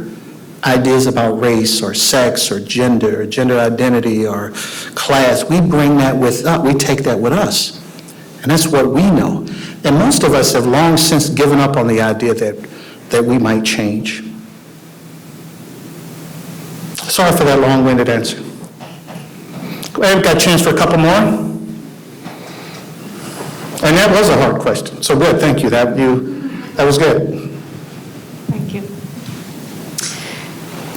ideas about race or sex or gender identity or class, we bring that with us, we take that with us. And that's what we know. And most of us have long since given up on the idea that that we might change? Sorry for that long-winded answer. I've got a chance for a couple more. And that was a hard question, so good, thank you. That was good. Thank you.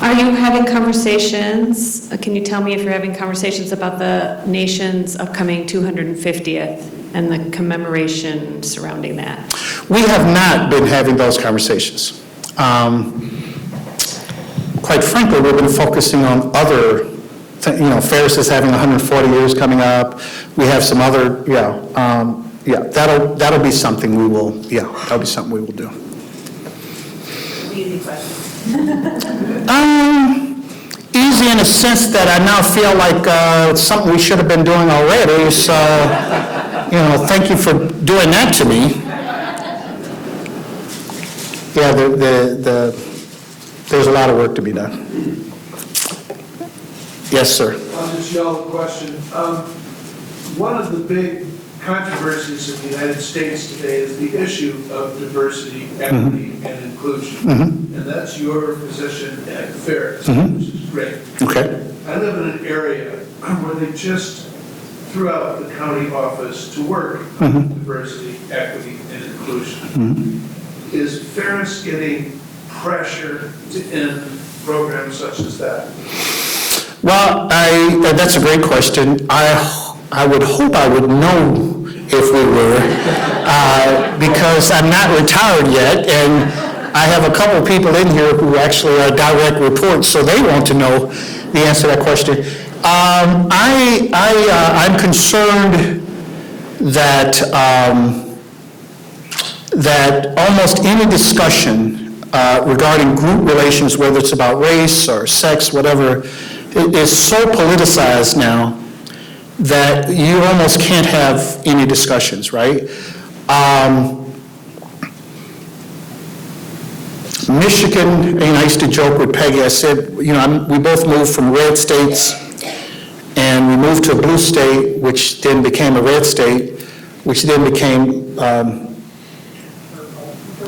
Are you having conversations, can you tell me if you're having conversations about the nation's upcoming 250th and the commemoration surrounding that? We have not been having those conversations. Quite frankly, we've been focusing on other, Ferris is having 140 years coming up. We have some other, that'll be something we will, that'll be something we will do. Easy question. Easy in a sense that I now feel like it's something we should have been doing already, so, thank you for doing that to me. Yeah, there's a lot of work to be done. Yes, sir. I'll just yell a question. One of the big controversies in the United States today is the issue of diversity, equity, and inclusion. And that's your position at Ferris, which is great. Okay. I live in an area where they just threw out the county office to work on diversity, equity, and inclusion. Is Ferris getting pressure to end programs such as that? Well, that's a great question. I would hope I would know if we were, because I'm not retired yet, and I have a couple of people in here who actually are direct reports, so they want to know the answer to that question. I'm concerned that almost any discussion regarding group relations, whether it's about race or sex, whatever, is so politicized now that you almost can't have any discussions, right? Michigan, I used to joke with Peggy, I said, we both moved from red states, and we moved to a blue state, which then became a red state, which then became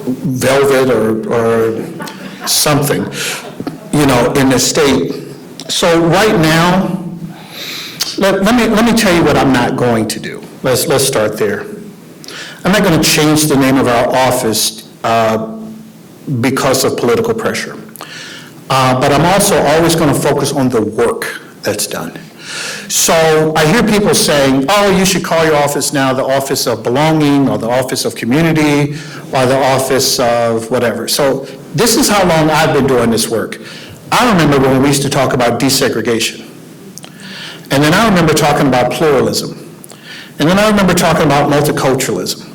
velvet or something, in the state. So right now, let me tell you what I'm not going to do. Let's start there. I'm not going to change the name of our office because of political pressure. But I'm also always going to focus on the work that's done. So I hear people saying, oh, you should call your office now the Office of Belonging, or the Office of Community, or the Office of whatever. So this is how long I've been doing this work. I remember when we used to talk about desegregation. And then I remember talking about pluralism. And then I remember talking about multiculturalism.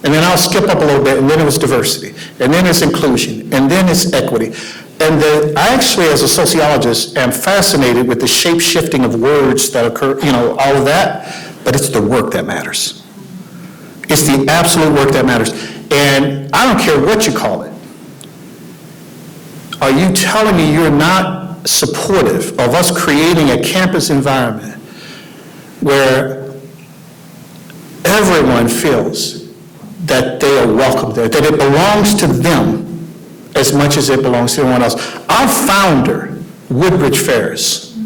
And then I'll skip up a little bit, and then it was diversity. And then it's inclusion. And then it's equity. And I actually, as a sociologist, am fascinated with the shape-shifting of words that occur, all of that, but it's the work that matters. It's the absolute work that matters. And I don't care what you call it. Are you telling me you're not supportive of us creating a campus environment where everyone feels that they are welcome there, that it belongs to them as much as it belongs to everyone else? Our founder, Woodbridge Ferris,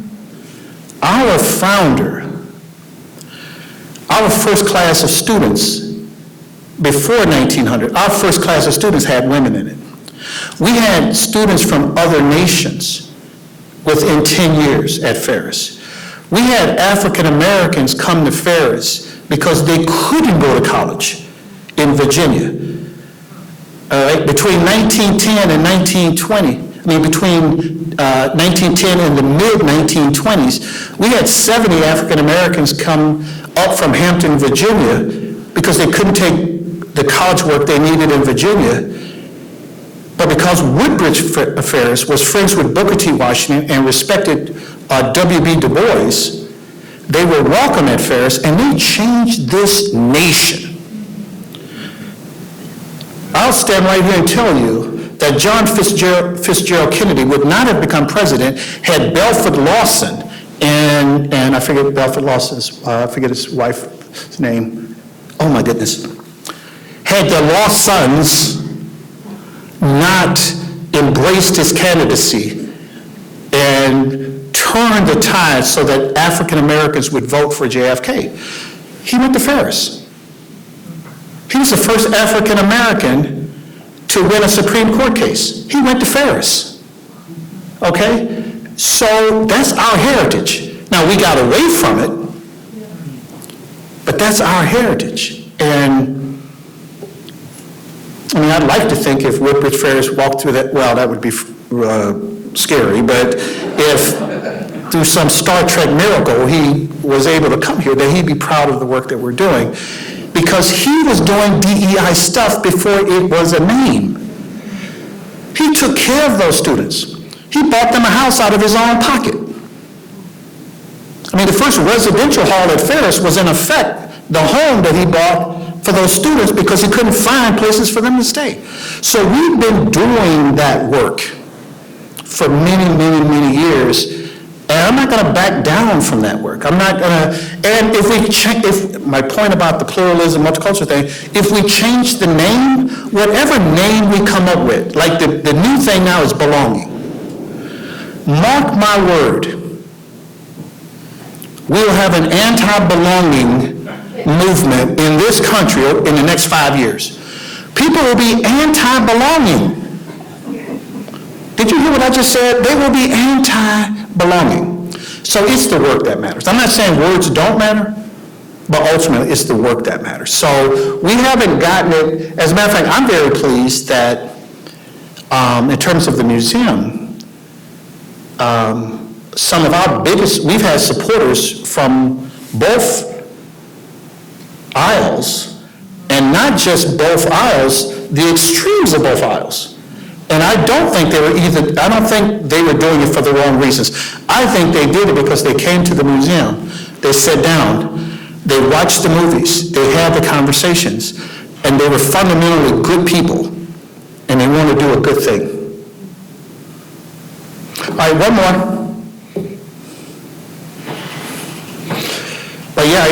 our founder, our first class of students before 1900, our first class of students had women in it. We had students from other nations within 10 years at Ferris. We had African Americans come to Ferris because they couldn't go to college in Virginia. All right, between 1910 and 1920, between 1910 and the mid-1920s, we had 70 African Americans come up from Hampton, Virginia, because they couldn't take the college work they needed in Virginia. But because Woodbridge Ferris was friends with Booker T. Washington and respected W.B. Du Bois, they were welcome at Ferris, and they changed this nation. I'll stand right here and tell you that John Fitzgerald Kennedy would not have become president had Belford Lawson and I forget Belford Lawson's, I forget his wife's name. Oh my goodness. Had the Lawsons not embraced his candidacy and turned the tide so that African Americans would vote for JFK. He went to Ferris. He was the first African American to win a Supreme Court case. He went to Ferris. Okay? So that's our heritage. Now, we got away from it, but that's our heritage. And I mean, I'd like to think if Woodbridge Ferris walked through that, well, that would be scary, but if through some Star Trek miracle he was able to come here, then he'd be proud of the work that we're doing, because he was doing DEI stuff before it was a name. He took care of those students. He bought them a house out of his own pocket. I mean, the first residential hall at Ferris was in effect the home that he bought for those students because he couldn't find places for them to stay. So we've been doing that work for many, many, many years, and I'm not going to back down from that work. I'm not going to, and if my point about the pluralism, multicultural thing, if we change the name, whatever name we come up with, like the new thing now is belonging. Mark my word, we'll have an anti-belonging movement in this country in the next 5 years. People will be anti-belonging. Did you hear what I just said? They will be anti-belonging. So it's the work that matters. I'm not saying words don't matter, but ultimately it's the work that matters. So we haven't gotten it. As a matter of fact, I'm very pleased that in terms of the museum, some of our biggest, we've had supporters from both aisles, and not just both aisles, the extremes of both aisles. And I don't think they were doing it for the wrong reasons. I think they did it because they came to the museum, they sat down, they watched the movies, they had the conversations, and they were fundamentally good people, and they want to do a good thing. All right, one more. But yeah,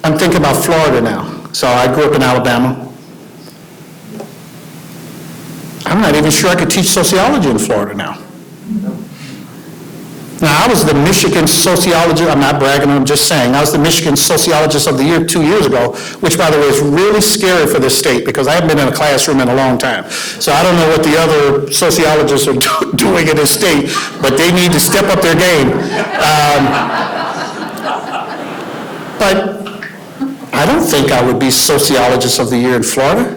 I'm thinking about Florida now. So I grew up in Alabama. I'm not even sure I could teach sociology in Florida now. Now, I was the Michigan sociologist, I'm not bragging, I'm just saying, I was the Michigan sociologist of the year 2 years ago, which, by the way, is really scary for this state because I haven't been in a classroom in a long time. So I don't know what the other sociologists are doing in this state, but they need to step up their game. But I don't think I would be sociologist of the year in Florida.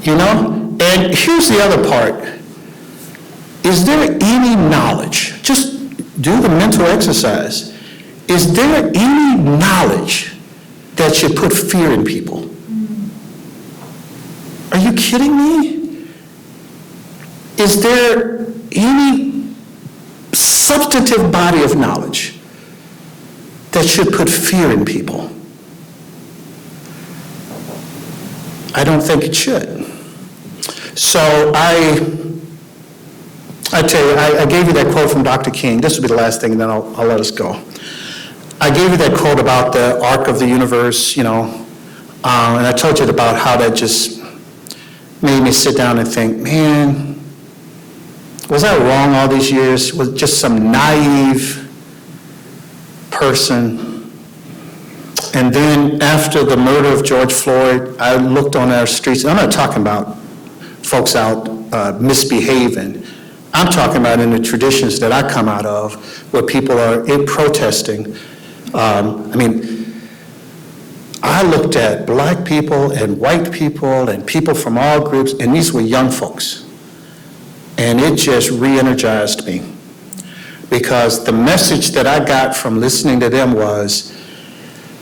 You know? And here's the other part. Is there any knowledge, just do the mental exercise, is there any knowledge that should put fear in people? Are you kidding me? Is there any substantive body of knowledge that should put fear in people? I don't think it should. So I tell you, I gave you that quote from Dr. King. This will be the last thing, and then I'll let us go. I gave you that quote about the arc of the universe, you know, and I told you about how that just made me sit down and think, man, was I wrong all these years? Was just some naive person? And then after the murder of George Floyd, I looked on our streets, and I'm not talking about folks out misbehaving. I'm talking about in the traditions that I come out of, where people are protesting. I looked at black people and white people and people from all groups, and these were young folks. And it just re-energized me, because the message that I got from listening to them was,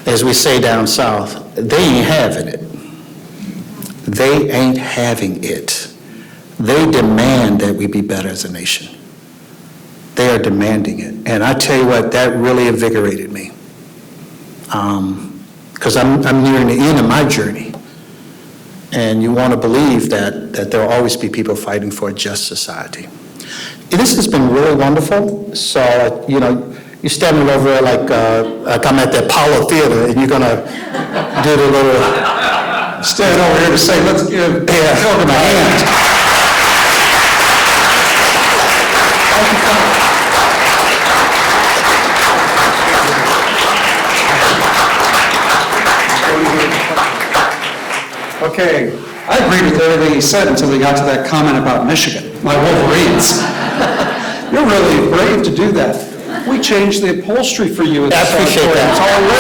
as we say down south, they ain't having it. They ain't having it. They demand that we be better as a nation. They are demanding it. And I tell you what, that really invigorated me. Because I'm nearing the end of my journey. And you want to believe that there will always be people fighting for a just society. This has been really wonderful. So, you know, you're standing over there like I'm at the Apollo Theater, and you're going to do the little stand over here to say, let's give Pilgrim a hand. Okay, I agreed with everything he said until he got to that comment about Michigan, my Wolverines. You're really brave to do that. We changed the upholstery for you. I appreciate that.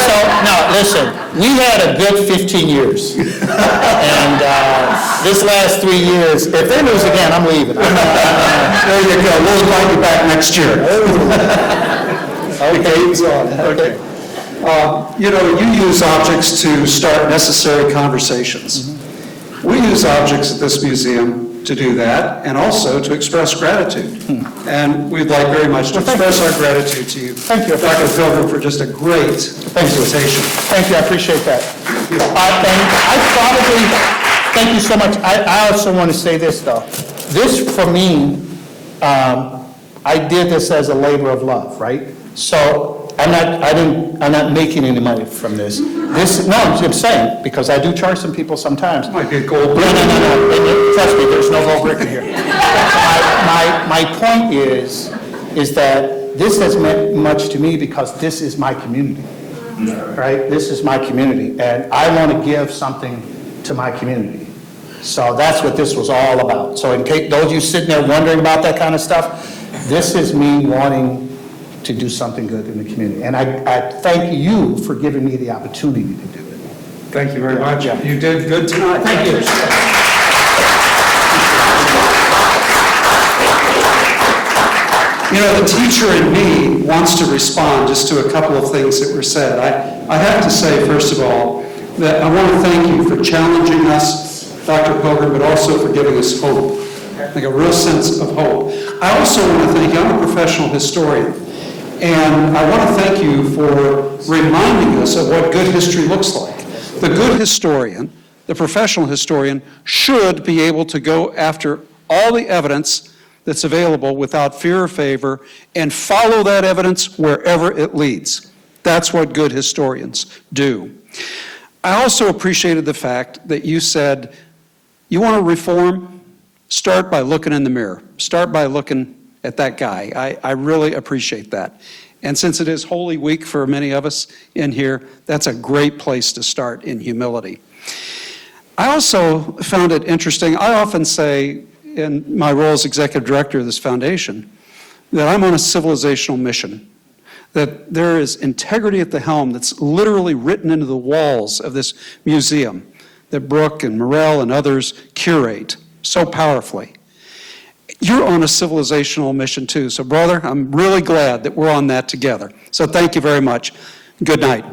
So, now, listen, we had a good 15 years. And this last 3 years, if they lose again, I'm leaving. There you go, we'll invite you back next year. Okay. You know, you use objects to start necessary conversations. We use objects at this museum to do that, and also to express gratitude. And we'd like very much to express our gratitude to you. Thank you. Dr. Pilgrim, for just a great presentation. Thank you, I appreciate that. Thank you so much. I also want to say this, though. This, for me, I did this as a labor of love, right? So I'm not making any money from this. I'm saying, because I do charge some people sometimes. Might be a gold brick. No. Trust me, there's no gold brick in here. My point is that this has meant much to me because this is my community, right? This is my community, and I want to give something to my community. So that's what this was all about. So in case those of you sitting there wondering about that kind of stuff, this is me wanting to do something good in the community. And I thank you for giving me the opportunity to do it. Thank you very much. Yeah. You did good tonight. Thank you. You know, the teacher in me wants to respond just to a couple of things that were said. I have to say, first of all, that I want to thank you for challenging us, Dr. Pilgrim, but also for giving us hope, like a real sense of hope. I also want to thank you. I'm a professional historian, and I want to thank you for reminding us of what good history looks like. The good historian, the professional historian, should be able to go after all the evidence that's available without fear or favor and follow that evidence wherever it leads. That's what good historians do. I also appreciated the fact that you said, you want to reform? Start by looking in the mirror. Start by looking at that guy. I really appreciate that. And since it is Holy Week for many of us in here, that's a great place to start in humility. I also found it interesting. I often say, in my role as executive director of this foundation, that I'm on a civilizational mission, that there is integrity at the helm that's literally written into the walls of this museum that Brooke and Morell and others curate so powerfully. You're on a civilizational mission too. So brother, I'm really glad that we're on that together. So thank you very much. Good night.